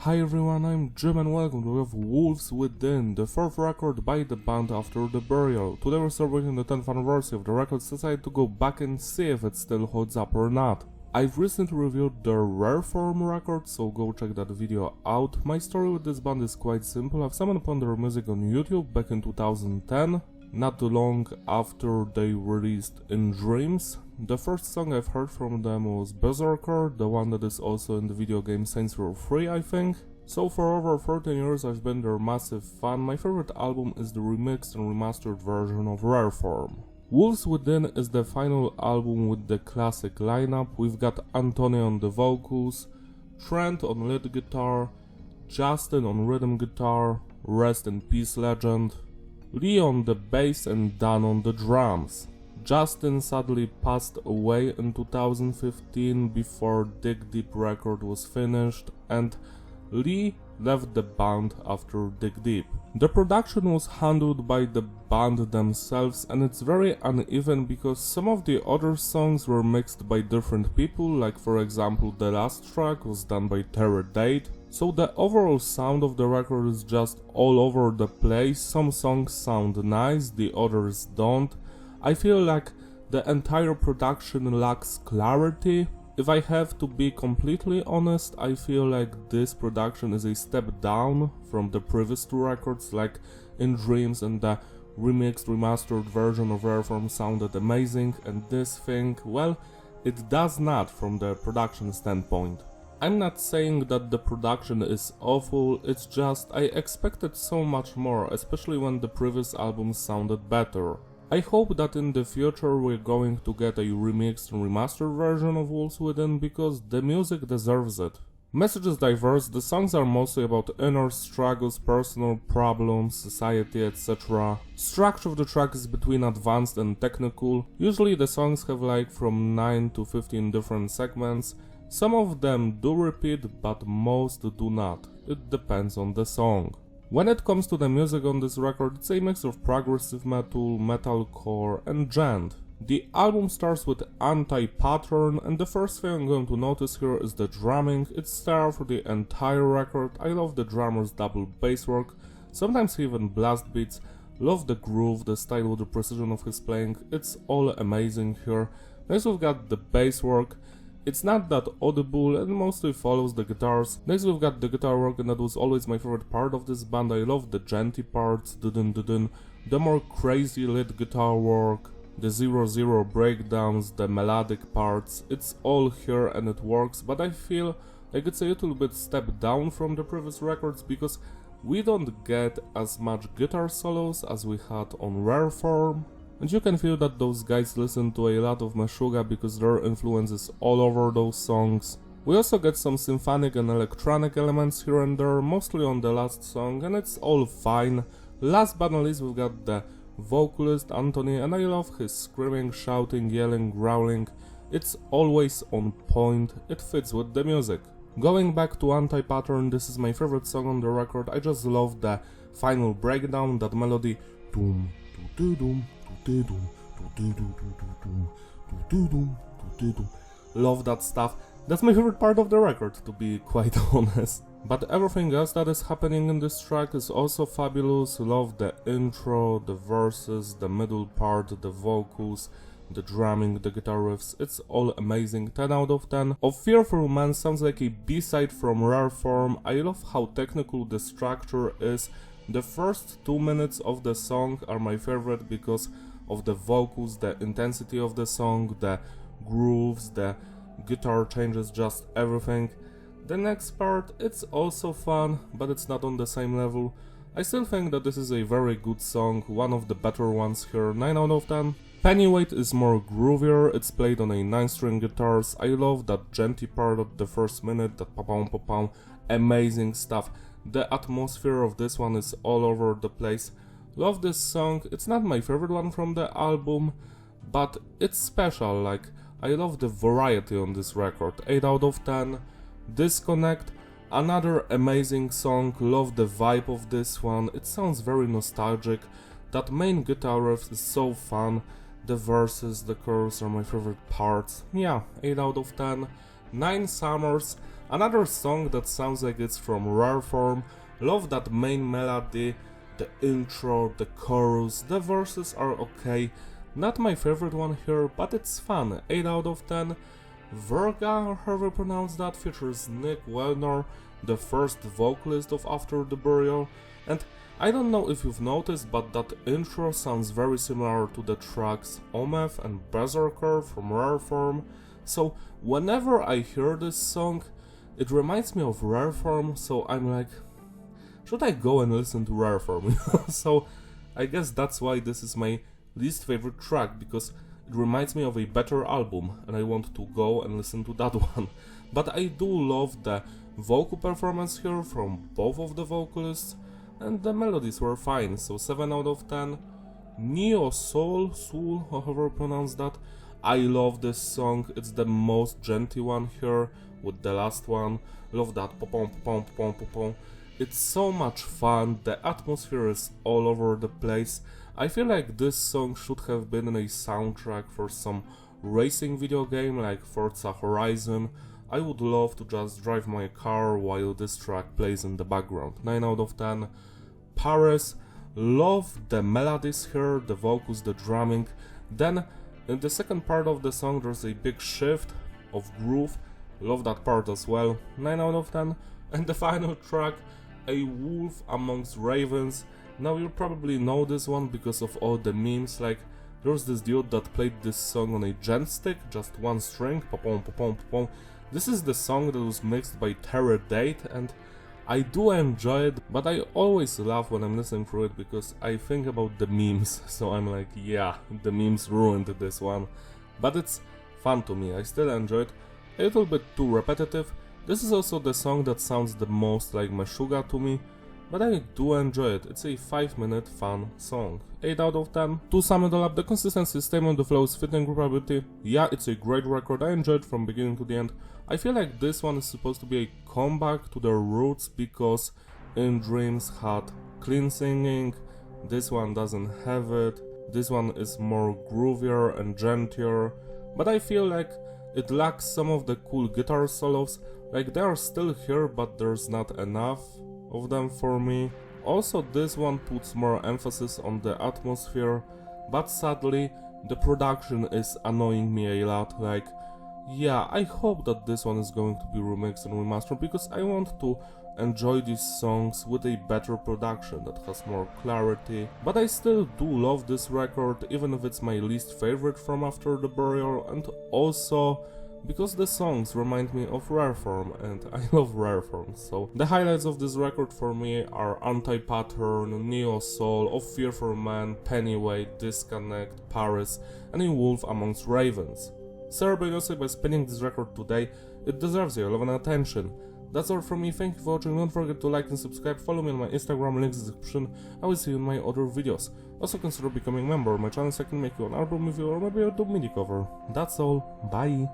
Hi everyone, I'm Jim and welcome to Wolves Within, the fourth record by the band after the burial. Today we're celebrating the 10th anniversary of the record, so I decided to go back and see if it still holds up or not. I've recently reviewed the Rare Form record, so go check that video out. My story with this band is quite simple. I've stumbled upon their music on YouTube back in 2010, not too long after they released In Dreams. The first song I've heard from them was Berserker, the one that is also in the video game Saints Row 3, I think. So for over 13 years I've been their massive fan. My favorite album is the remixed and remastered version of Rare Form. Wolves Within is the final album with the classic lineup. We've got Anthony on the vocals, Trent on lead guitar, Justin on rhythm guitar, rest in peace legend, Lee on the bass and Dan on the drums. Justin sadly passed away in 2015 before Dig Deep record was finished, and Lee left the band after Dig Deep. The production was handled by the band themselves, and it's very uneven because some of the other songs were mixed by different people, like for example the last track was done by Terror Date. So the overall sound of the record is just all over the place. Some songs sound nice, the others don't. I feel like the entire production lacks clarity. If I have to be completely honest, I feel like this production is a step down from the previous two records, like In Dreams, and the remixed remastered version of Rare Form sounded amazing, and this thing, well, it does not from the production standpoint. I'm not saying that the production is awful, it's just I expected so much more, especially when the previous albums sounded better. I hope that in the future we're going to get a remixed and remastered version of Wolves Within, because the music deserves it. Message is diverse, the songs are mostly about inner struggles, personal problems, society, etc. Structure of the track is between advanced and technical. Usually the songs have like from 9 to 15 different segments. Some of them do repeat, but most do not. It depends on the song. When it comes to the music on this record, it's a mix of progressive metal, metalcore and gent. The album starts with Anti-Pattern, and the first thing I'm going to notice here is the drumming. It's there for the entire record. I love the drummer's double bass work, sometimes even blast beats. Love the groove, the style, the precision of his playing. It's all amazing here. Next we've got the bass work. It's not that audible and mostly follows the guitars. Next we've got the guitar work, and that was always my favorite part of this band. I love the genty parts, the more crazy lead guitar work, the 0-0 breakdowns, the melodic parts. It's all here and it works, but I feel like it's a little bit step down from the previous records because we don't get as much guitar solos as we had on Rare Form. And you can feel that those guys listen to a lot of Meshuggah because their influence is all over those songs. We also get some symphonic and electronic elements here and there, mostly on the last song, and it's all fine. Last but not least we've got the vocalist Anthony, and I love his screaming, shouting, yelling, growling. It's always on point, it fits with the music. Going back to Anti-Pattern, this is my favorite song on the record. I just love the final breakdown, that melody. Love that stuff. That's my favorite part of the record, to be quite honest. But everything else that is happening in this track is also fabulous. Love the intro, the verses, the middle part, the vocals, the drumming, the guitar riffs. It's all amazing. 10 out of 10. Of Fearful Man sounds like a B-side from Rare Form. I love how technical the structure is. The first 2 minutes of the song are my favorite because of the vocals, the intensity of the song, the grooves, the guitar changes, just everything. The next part, it's also fun, but it's not on the same level. I still think that this is a very good song, one of the better ones here, 9 out of 10. Pennyweight is more groovier, it's played on a 9-string guitars. I love that genty part of the first minute, that pa-pam pa-pam, amazing stuff. The atmosphere of this one is all over the place. Love this song. It's not my favorite one from the album, but it's special. Like, I love the variety on this record. 8 out of 10. Disconnect, another amazing song. Love the vibe of this one. It sounds very nostalgic. That main guitar riff is so fun. The verses, the chorus are my favorite parts. Yeah, 8 out of 10. 9 Summers. Another song that sounds like it's from Rare Form. Love that main melody, the intro, the chorus, the verses are okay. Not my favorite one here, but it's fun, 8 out of 10. Verga, or however you pronounce that, features Nick Wellner, the first vocalist of After the Burial, and I don't know if you've noticed, but that intro sounds very similar to the tracks Omef and Berserker from Rare Form, so whenever I hear this song, it reminds me of Rare Form, so I'm like, should I go and listen to Rare Form? So I guess that's why this is my least favorite track, because it reminds me of a better album and I want to go and listen to that one. But I do love the vocal performance here from both of the vocalists, and the melodies were fine, so 7 out of 10. Neo Soul, however you pronounce that. I love this song, it's the most gentle one here with the last one. Love that pom pom pom pom pom. It's so much fun, the atmosphere is all over the place. I feel like this song should have been in a soundtrack for some racing video game like Forza Horizon. I would love to just drive my car while this track plays in the background. 9 out of 10. Paris, love the melodies here, the vocals, the drumming. Then in the second part of the song there's a big shift of groove. Love that part as well. 9 out of 10. And the final track, A Wolf Amongst Ravens. Now you probably know this one because of all the memes, like there's this dude that played this song on a gen stick, just one string, pa-pom, pa-pom, pa-pom. This is the song that was mixed by Terror Date, and I do enjoy it, but I always laugh when I'm listening through it because I think about the memes, so I'm like, yeah, the memes ruined this one. But it's fun to me, I still enjoy it, a little bit too repetitive. This is also the song that sounds the most like Meshuggah to me, but I do enjoy it. It's a 5-minute fun song. 8 out of 10. To sum it all up, the consistency, statement, the flow is fitting, reparability. Yeah, it's a great record, I enjoyed it from beginning to the end. I feel like this one is supposed to be a comeback to their roots because In Dreams had clean singing, this one doesn't have it. This one is more groovier and gentler, but I feel like it lacks some of the cool guitar solos. Like they are still here, but there's not enough of them for me. Also, this one puts more emphasis on the atmosphere, but sadly the production is annoying me a lot. Like, yeah, I hope that this one is going to be remixed and remastered because I want to enjoy these songs with a better production that has more clarity. But I still do love this record, even if it's my least favorite from After the Burial, and also because the songs remind me of Rare Form, and I love Rare Form. So the highlights of this record for me are Anti-Pattern, Neo Soul, Of Fear for Man, Pennyweight, Disconnect, Paris, and A Wolf Amongst Ravens. Celebrate yourself by spinning this record today, it deserves your love and attention. That's all from me, thank you for watching, don't forget to like and subscribe, follow me on my Instagram, links in the description, I will see you in my other videos. Also consider becoming a member of my channel so I can make you an album review or maybe a YouTube MIDI cover. That's all, bye!